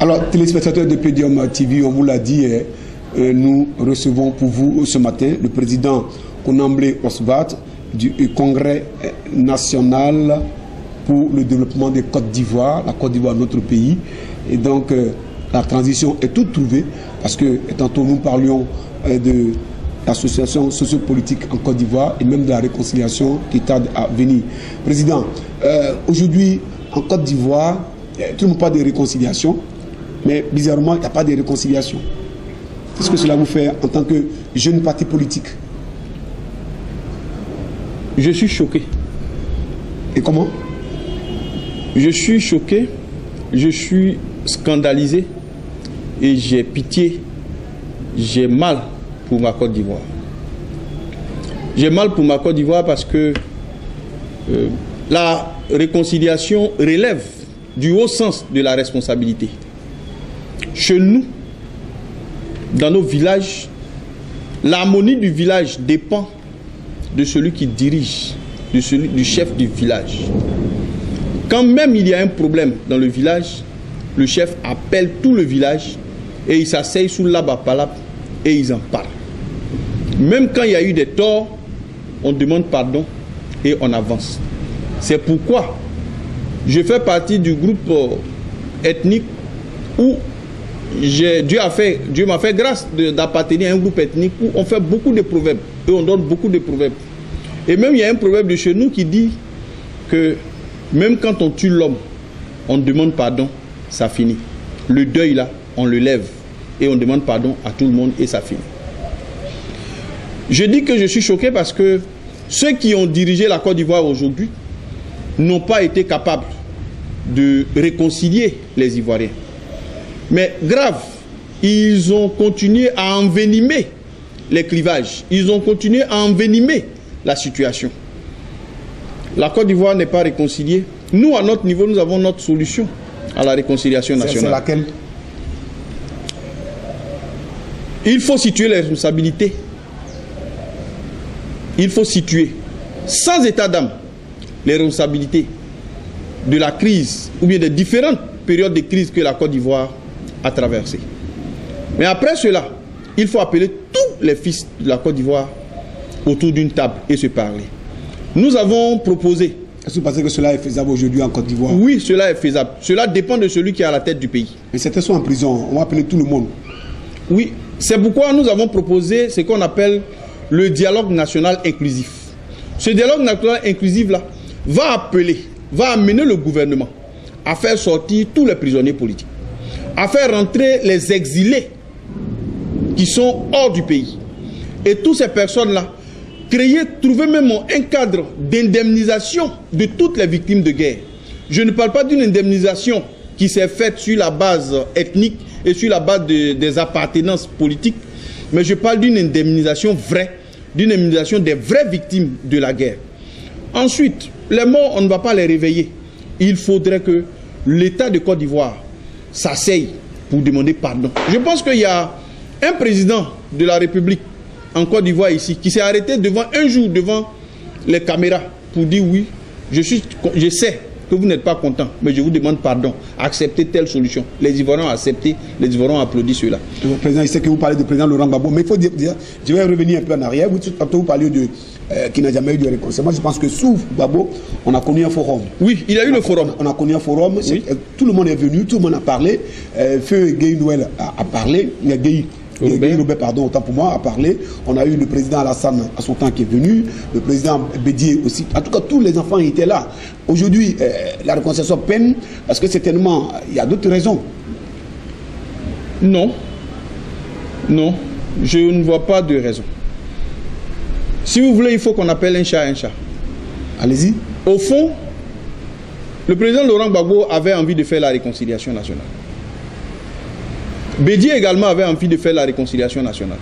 Alors, téléspectateurs de Podium TV, on vous l'a dit, nous recevons pour vous ce matin le président Konamble Osbat du Congrès national pour le développement de Côte d'Ivoire, la Côte d'Ivoire, notre pays. Et donc, la transition est toute trouvée parce que tantôt nous parlions de l'association sociopolitique en Côte d'Ivoire et même de la réconciliation qui tarde à venir. Président, aujourd'hui, en Côte d'Ivoire, tout le monde parle de réconciliation, mais bizarrement, il n'y a pas de réconciliation. Qu'est-ce que cela vous fait en tant que jeune parti politique? Je suis choqué. Et comment? Je suis choqué, je suis scandalisé et j'ai pitié, j'ai mal pour ma Côte d'Ivoire. J'ai mal pour ma Côte d'Ivoire parce que la réconciliation relève du haut sens de la responsabilité. Chez nous, dans nos villages, l'harmonie du village dépend de celui qui dirige, du chef du village. Quand même il y a un problème dans le village, le chef appelle tout le village et il s'asseye sous l'abapalap et ils en parlent. Même quand il y a eu des torts, on demande pardon et on avance. C'est pourquoi je fais partie du groupe ethnique où Dieu m'a fait grâce d'appartenir à un groupe ethnique où on fait beaucoup de proverbes et on donne beaucoup de proverbes. Et même il y a un proverbe de chez nous qui dit que même quand on tue l'homme, on demande pardon, ça finit. Le deuil là, on le lève et on demande pardon à tout le monde et ça finit. Je dis que je suis choqué parce que ceux qui ont dirigé la Côte d'Ivoire aujourd'hui n'ont pas été capables de réconcilier les Ivoiriens. Mais grave, ils ont continué à envenimer les clivages. Ils ont continué à envenimer la situation. La Côte d'Ivoire n'est pas réconciliée. Nous, à notre niveau, nous avons notre solution à la réconciliation nationale. C'est laquelle? Il faut situer les responsabilités. Il faut situer, sans état d'âme, les responsabilités de la crise ou bien des différentes périodes de crise que la Côte d'Ivoire a traversées. Mais après cela, il faut appeler tous les fils de la Côte d'Ivoire autour d'une table et se parler. Nous avons proposé... Est-ce que vous pensez que cela est faisable aujourd'hui en Côte d'Ivoire? Oui, cela est faisable. Cela dépend de celui qui est à la tête du pays. Mais certains sont en prison. On va appeler tout le monde. Oui, c'est pourquoi nous avons proposé ce qu'on appelle le dialogue national inclusif. Ce dialogue national inclusif-là va amener le gouvernement à faire sortir tous les prisonniers politiques, à faire rentrer les exilés qui sont hors du pays. Et toutes ces personnes-là, trouver même un cadre d'indemnisation de toutes les victimes de guerre. Je ne parle pas d'une indemnisation qui s'est faite sur la base ethnique et sur la base des appartenances politiques, mais je parle d'une indemnisation vraie, d'une indemnisation des vraies victimes de la guerre. Ensuite, les morts, on ne va pas les réveiller. Il faudrait que l'État de Côte d'Ivoire s'asseye pour demander pardon. Je pense qu'il y a un président de la République en Côte d'Ivoire ici, qui s'est arrêté un jour devant les caméras pour dire oui, je sais que vous n'êtes pas content, mais je vous demande pardon, acceptez telle solution. Les Ivoiriens ont accepté, les Ivoiriens ont applaudi cela. Le président, il sait que vous parlez du président Laurent Gbagbo, mais il faut dire, je vais revenir un peu en arrière, vous parlez de qui n'a jamais eu de réconciliation. Moi je pense que sous Gbagbo, on a connu un forum. Oui, il y a eu le forum. On a connu un forum, oui. Tout le monde est venu, tout le monde a parlé, Feu Gueye Noël a parlé, Robert, pardon, autant pour moi, a parlé. On a eu le président Alassane à son temps qui est venu, le président Bédié aussi. En tout cas, tous les enfants étaient là. Aujourd'hui, la réconciliation peine parce que certainement, il y a d'autres raisons. Non. Non, je ne vois pas de raison. Si vous voulez, il faut qu'on appelle un chat un chat. Allez-y. Au fond, le président Laurent Gbagbo avait envie de faire la réconciliation nationale. Bédié également avait envie de faire la réconciliation nationale.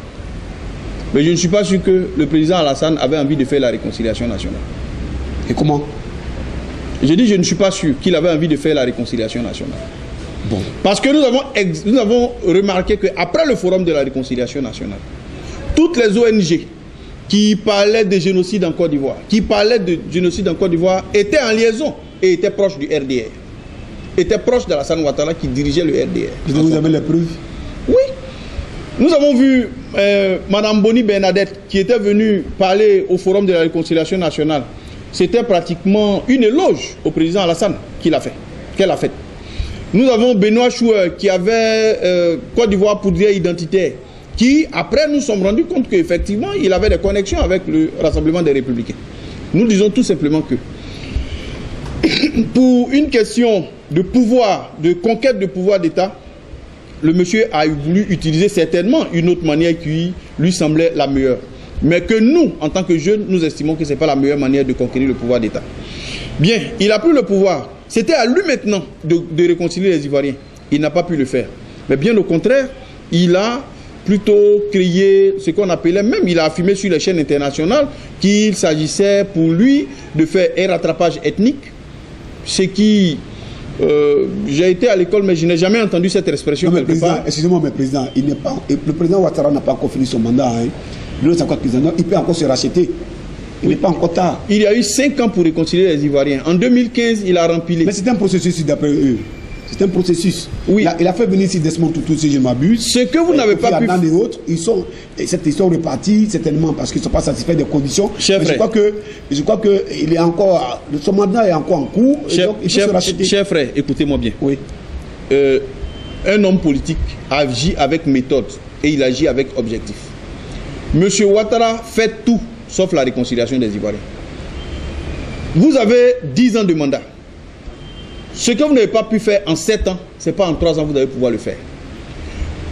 Mais je ne suis pas sûr que le président Alassane avait envie de faire la réconciliation nationale. Et comment? Je dis je ne suis pas sûr qu'il avait envie de faire la réconciliation nationale. Bon. Parce que nous avons remarqué qu'après le forum de la réconciliation nationale, toutes les ONG qui parlaient de génocide en Côte d'Ivoire, étaient en liaison et étaient proches du RDR. était proche d'Alassane Ouattara qui dirigeait le RDR. Vous avez les preuves? Oui. Nous avons vu Mme Boni Bernadette qui était venue parler au Forum de la Réconciliation nationale. C'était pratiquement une éloge au président Alassane qu'elle a fait. Nous avons Benoît Choueur qui avait Côte d'Ivoire pour dire identitaire, qui après nous sommes rendus compte qu'effectivement il avait des connexions avec le Rassemblement des Républicains. Nous disons tout simplement que pour une question de pouvoir, de conquête de pouvoir d'État, le monsieur a voulu utiliser certainement une autre manière qui lui semblait la meilleure. Mais que nous, en tant que jeunes, nous estimons que ce n'est pas la meilleure manière de conquérir le pouvoir d'État. Bien, il a pris le pouvoir. C'était à lui maintenant de réconcilier les Ivoiriens. Il n'a pas pu le faire. Mais bien au contraire, il a plutôt créé ce qu'on appelait, même il a affirmé sur les chaînes internationales qu'il s'agissait pour lui de faire un rattrapage ethnique. Ce qui... j'ai été à l'école, mais je n'ai jamais entendu cette expression. Excusez-moi, mais président, le président Ouattara n'a pas encore fini son mandat. Hein. Il peut encore se racheter. Il n'est pas encore tard. Il y a eu 5 ans pour réconcilier les Ivoiriens. En 2015, il a rempli. Mais c'est un processus d'après eux. C'est un processus. Oui. Il a fait venir ici Desmond Tutu, si je m'abuse. Ce que vous n'avez pas pu faire. Et autres, ils sont repartis certainement parce qu'ils ne sont pas satisfaits des conditions. Cher frère. Je crois que il est encore, son mandat est encore en cours. Cher frère, écoutez-moi bien. Oui. Un homme politique agit avec méthode et il agit avec objectif. Monsieur Ouattara fait tout sauf la réconciliation des Ivoiriens. Vous avez 10 ans de mandat. Ce que vous n'avez pas pu faire en 7 ans, ce n'est pas en 3 ans que vous allez pouvoir le faire.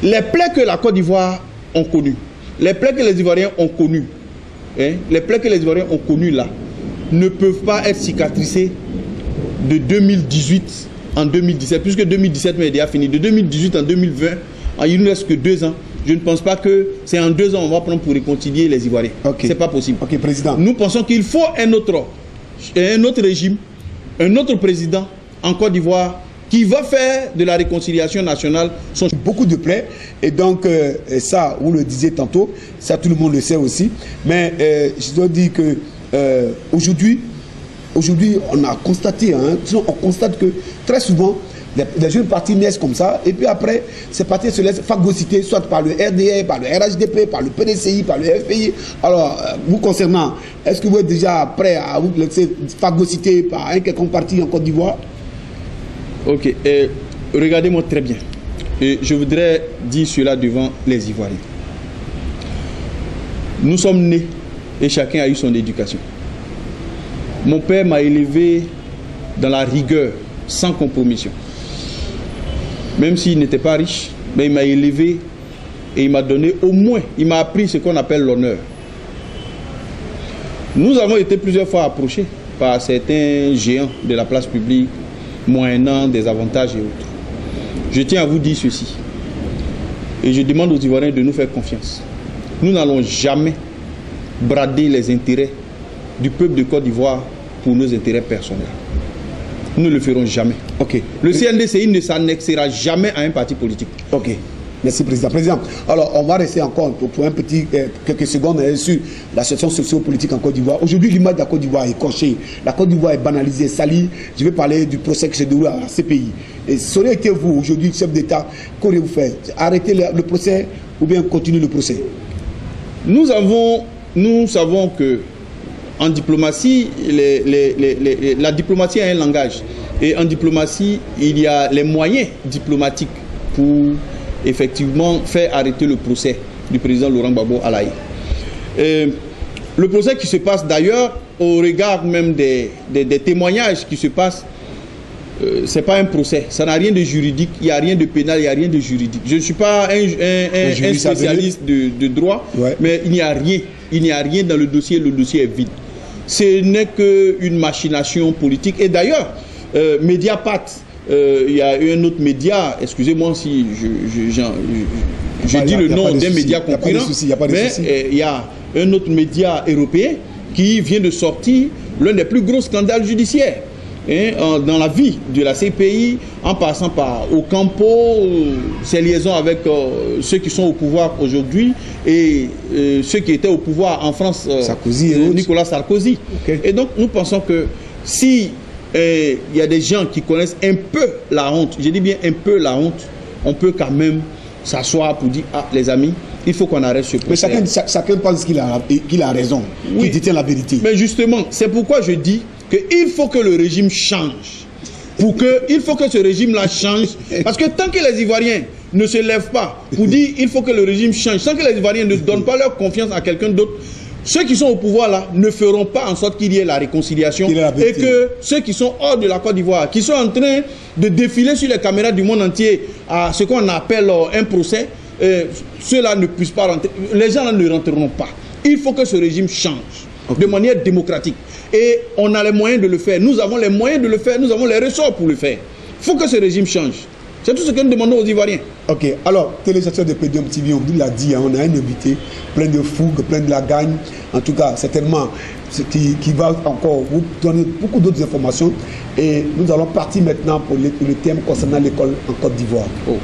Les plaies que la Côte d'Ivoire ont connues, les plaies que les Ivoiriens ont connues, les plaies que les Ivoiriens ont connues là, ne peuvent pas être cicatrisées de 2018 en 2017, puisque 2017 est déjà fini. De 2018 en 2020, il ne reste que 2 ans. Je ne pense pas que c'est en 2 ans qu'on va prendre pour réconcilier les Ivoiriens. Okay. Ce n'est pas possible. Ok, président. Nous pensons qu'il faut un autre régime, un autre président en Côte d'Ivoire qui va faire de la réconciliation nationale beaucoup de plaies. Et donc, ça, vous le disiez tantôt, ça tout le monde le sait aussi. Mais je dois dire que aujourd'hui, on a constaté, on constate que très souvent, les jeunes partis naissent comme ça, et puis après, ces partis se laissent phagocyter, soit par le RDR, par le RHDP, par le PDCI, par le FPI. Alors, vous concernant, est-ce que vous êtes déjà prêt à vous laisser phagocyter par un quelconque parti en Côte d'Ivoire? Ok, regardez-moi très bien. Et je voudrais dire cela devant les Ivoiriens. Nous sommes nés et chacun a eu son éducation. Mon père m'a élevé dans la rigueur, sans compromission. Même s'il n'était pas riche, mais il m'a élevé et il m'a donné au moins, il m'a appris ce qu'on appelle l'honneur. Nous avons été plusieurs fois approchés par certains géants de la place publique, moyennant des avantages et autres. Je tiens à vous dire ceci. Et je demande aux Ivoiriens de nous faire confiance. Nous n'allons jamais brader les intérêts du peuple de Côte d'Ivoire pour nos intérêts personnels. Nous ne le ferons jamais. Okay. Le CNDCI ne s'annexera jamais à un parti politique. Ok. Merci, Président. Président, alors on va rester encore pour un petit quelques secondes sur la situation socio-politique en Côte d'Ivoire. Aujourd'hui, l'image de la Côte d'Ivoire est cochée. La Côte d'Ivoire est banalisée, salie. Je vais parler du procès qui se déroule à la CPI. Et ça aurait été vous, aujourd'hui, chef d'État, qu'auriez-vous fait? Arrêter le procès ou bien continuer le procès? Nous savons que en diplomatie, la diplomatie a un langage. Et en diplomatie, il y a les moyens diplomatiques pour effectivement faire arrêter le procès du président Laurent Gbagbo à l'Aïe. Le procès qui se passe d'ailleurs, au regard même des témoignages qui se passent, ce n'est pas un procès, ça n'a rien de juridique, il n'y a rien de pénal, il n'y a rien de juridique. Je ne suis pas un spécialiste de droit, ouais. Mais il n'y a rien dans le dossier est vide. Ce n'est qu'une machination politique. Et d'ailleurs, Mediapart, il y a un autre média, excusez-moi si je dis le nom d'un média concurrent, mais il y a un autre média européen qui vient de sortir l'un des plus gros scandales judiciaires dans la vie de la CPI, en passant par Ocampo, ses liaisons avec ceux qui sont au pouvoir aujourd'hui et ceux qui étaient au pouvoir en France, Sarkozy Nicolas Sarkozy. Okay. Et donc nous pensons que si il y a des gens qui connaissent un peu la honte, je dis bien un peu la honte, on peut quand même s'asseoir pour dire, ah les amis, il faut qu'on arrête ce procès. Mais chacun pense qu'il a raison, oui, qu'il détient la vérité. Mais justement, c'est pourquoi je dis qu'il faut que le régime change. Il faut que ce régime-là change. Parce que tant que les Ivoiriens ne se lèvent pas pour dire il faut que le régime change, tant que les Ivoiriens ne donnent pas leur confiance à quelqu'un d'autre, ceux qui sont au pouvoir là ne feront pas en sorte qu'il y ait la réconciliation et que ceux qui sont hors de la Côte d'Ivoire, qui sont en train de défiler sur les caméras du monde entier à ce qu'on appelle un procès, ceux-là ne puissent pas rentrer. Les gens là ne rentreront pas. Il faut que ce régime change de manière démocratique. Et on a les moyens de le faire. Nous avons les moyens de le faire. Nous avons les ressorts pour le faire. Il faut que ce régime change. C'est tout ce que nous demandons aux Ivoiriens. Ok. Alors, téléspectateurs de Podium TV, on vous l'a dit, on a un invité plein de fougue, plein de la gagne. En tout cas, certainement, qui va encore vous donner beaucoup d'autres informations. Et nous allons partir maintenant pour le thème concernant l'école en Côte d'Ivoire. Oh.